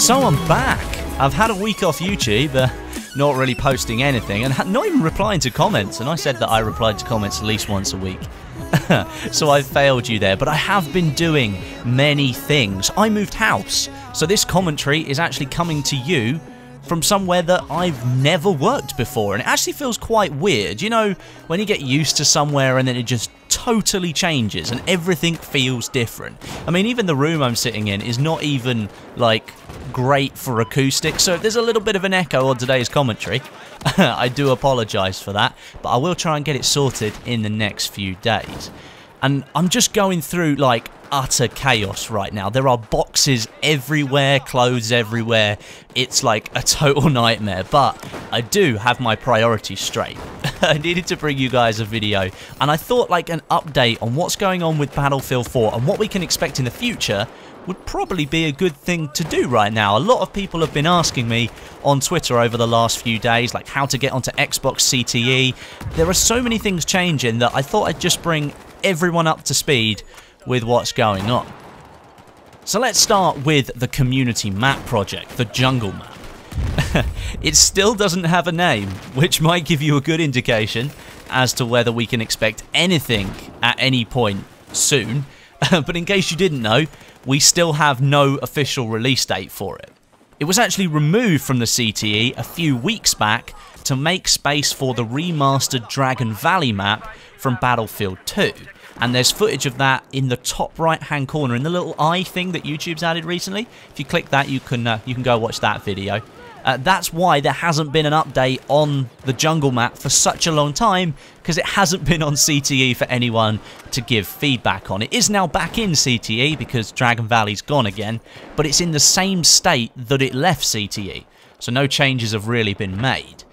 So I'm back. I've had a week off YouTube, not really posting anything, and not even replying to comments, and I said that I replied to comments at least once a week. So I failed you there, but I have been doing many things. I moved house, so this commentary is actually coming to you from somewhere that I've never worked before, and it actually feels quite weird. You know, when you get used to somewhere and then it just totally changes and everything feels different. I mean, even the room I'm sitting in is not even, like, great for acoustics, so if there's a little bit of an echo on today's commentary, I do apologise for that, but I will try and get it sorted in the next few days. And I'm just going through, like, utter chaos right now. There are boxes everywhere, clothes everywhere. It's like a total nightmare, but I do have my priorities straight. I needed to bring you guys a video, and I thought like an update on what's going on with Battlefield 4 and what we can expect in the future would probably be a good thing to do right now. A lot of people have been asking me on Twitter over the last few days, like how to get onto Xbox CTE. There are so many things changing that I thought I'd just bring everyone up to speed with what's going on. So let's start with the community map project, the jungle map. It still doesn't have a name, which might give you a good indication as to whether we can expect anything at any point soon. But in case you didn't know, we still have no official release date for it. It was actually removed from the CTE a few weeks back to make space for the remastered Dragon Valley map from Battlefield 2. And there's footage of that in the top right hand corner in the little eye thing that YouTube's added recently. If you click that, you can go watch that video. That's why there hasn't been an update on the jungle map for such a long time, because it hasn't been on CTE for anyone to give feedback on. It is now back in CTE because Dragon Valley's gone again, but it's in the same state that it left CTE, so no changes have really been made.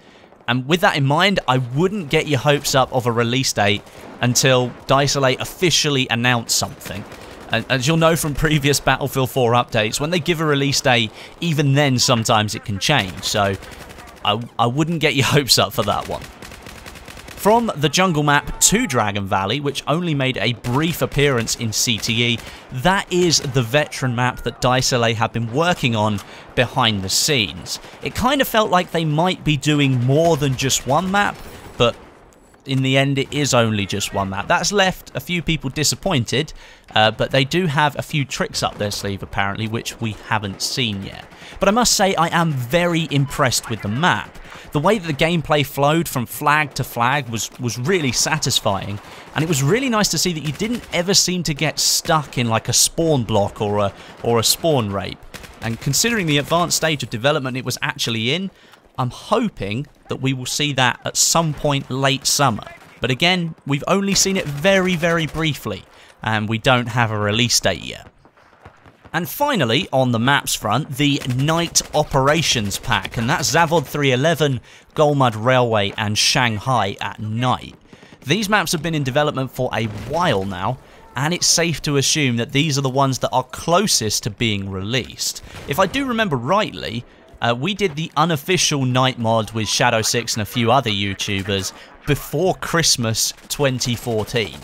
And with that in mind, I wouldn't get your hopes up of a release date until Dicelate officially announced something. And as you'll know from previous Battlefield 4 updates, when they give a release date, even then sometimes it can change, so I wouldn't get your hopes up for that one. From the jungle map to Dragon Valley, which only made a brief appearance in CTE, that is the veteran map that Dicelate have been working on behind the scenes. It kind of felt like they might be doing more than just one map, but in the end it is only just one map. That's left a few people disappointed, but they do have a few tricks up their sleeve apparently, which we haven't seen yet. But I must say I am very impressed with the map. The way that the gameplay flowed from flag to flag was really satisfying, and it was really nice to see that you didn't ever seem to get stuck in like a spawn block or a spawn rape. And considering the advanced stage of development it was actually in, I'm hoping that we will see that at some point late summer. But again, we've only seen it very, very briefly, and we don't have a release date yet. And finally, on the maps front, the Night Operations Pack, and that's Zavod 311, Golmud Railway, and Shanghai at night. These maps have been in development for a while now, and it's safe to assume that these are the ones that are closest to being released. If I do remember rightly, we did the unofficial night mod with Shadow6 and a few other YouTubers before Christmas 2014.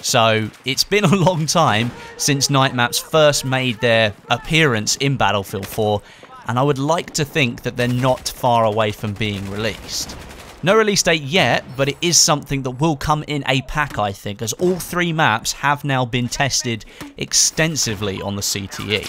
So it's been a long time since night maps first made their appearance in Battlefield 4, and I would like to think that they're not far away from being released. No release date yet, but it is something that will come in a pack, I think, as all three maps have now been tested extensively on the CTE.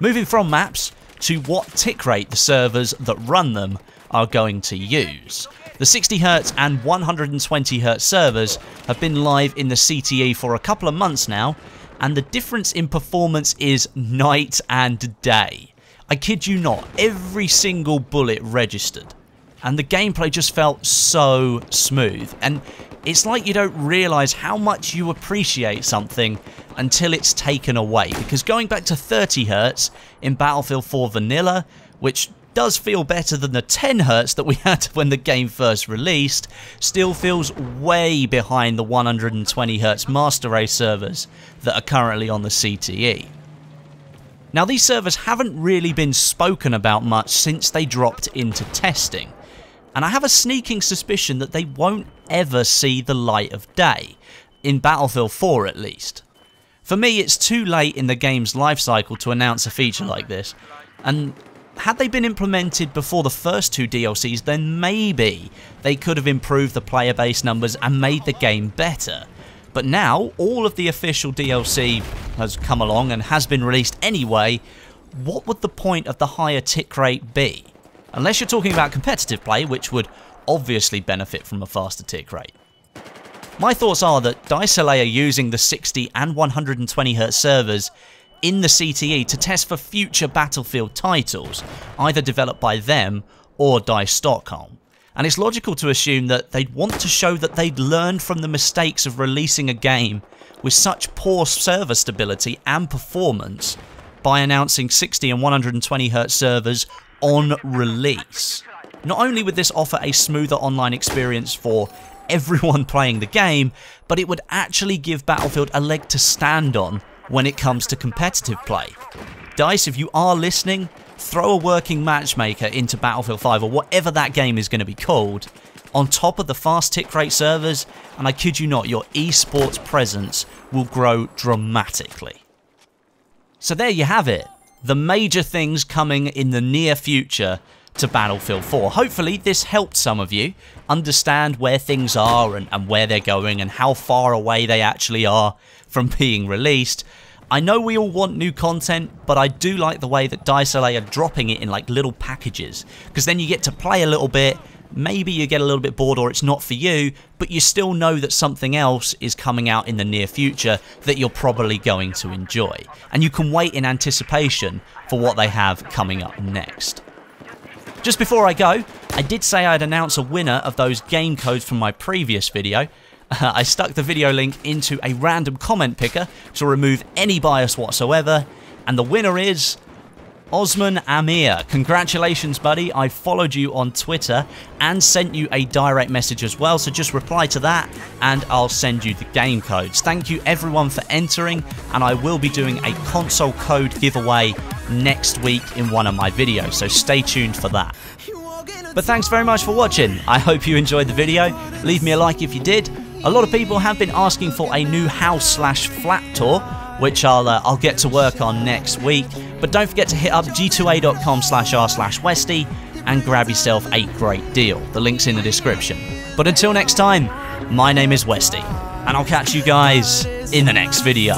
Moving from maps to what tick rate the servers that run them are going to use. The 60Hz and 120Hz servers have been live in the CTE for a couple of months now, and the difference in performance is night and day. I kid you not, every single bullet registered, and the gameplay just felt so smooth, and it's like you don't realise how much you appreciate something until it's taken away, because going back to 30Hz in Battlefield 4 Vanilla, which does feel better than the 10Hz that we had when the game first released, still feels way behind the 120Hz Master Race servers that are currently on the CTE. Now, these servers haven't really been spoken about much since they dropped into testing, and I have a sneaking suspicion that they won't ever see the light of day, in Battlefield 4 at least. For me, it's too late in the game's life cycle to announce a feature like this, And had they been implemented before the first 2 DLCs, then maybe they could have improved the player base numbers and made the game better. But now, all of the official DLC has come along and has been released anyway. What would the point of the higher tick rate be? Unless you're talking about competitive play, which would obviously benefit from a faster tick rate. My thoughts are that DICE are using the 60 and 120Hz servers in the CTE to test for future Battlefield titles, either developed by them or DICE Stockholm. And it's logical to assume that they'd want to show that they'd learned from the mistakes of releasing a game with such poor server stability and performance by announcing 60 and 120Hz servers on release. Not only would this offer a smoother online experience for everyone playing the game, but it would actually give Battlefield a leg to stand on when it comes to competitive play. DICE, if you are listening, throw a working matchmaker into Battlefield 5 or whatever that game is going to be called, on top of the fast tick rate servers, and I kid you not, your esports presence will grow dramatically. So there you have it, the major things coming in the near future to Battlefield 4. Hopefully this helped some of you understand where things are and where they're going and how far away they actually are from being released. I know we all want new content, but I do like the way that DICE are dropping it in like little packages, because then you get to play a little bit, maybe you get a little bit bored or it's not for you, but you still know that something else is coming out in the near future that you're probably going to enjoy. And you can wait in anticipation for what they have coming up next. Just before I go, I did say I'd announce a winner of those game codes from my previous video. I stuck the video link into a random comment picker to remove any bias whatsoever, and the winner is Osman Amir. Congratulations, buddy. I followed you on Twitter and sent you a direct message as well, so just reply to that and I'll send you the game codes. Thank you everyone for entering, and I will be doing a console code giveaway next week in one of my videos, so stay tuned for that. But thanks very much for watching. I hope you enjoyed the video. Leave me a like if you did. A lot of people have been asking for a new house/flat tour, which I'll get to work on next week. But don't forget to hit up g2a.com/r/Westy and grab yourself a great deal. The link's in the description. But until next time, my name is Westy, and I'll catch you guys in the next video.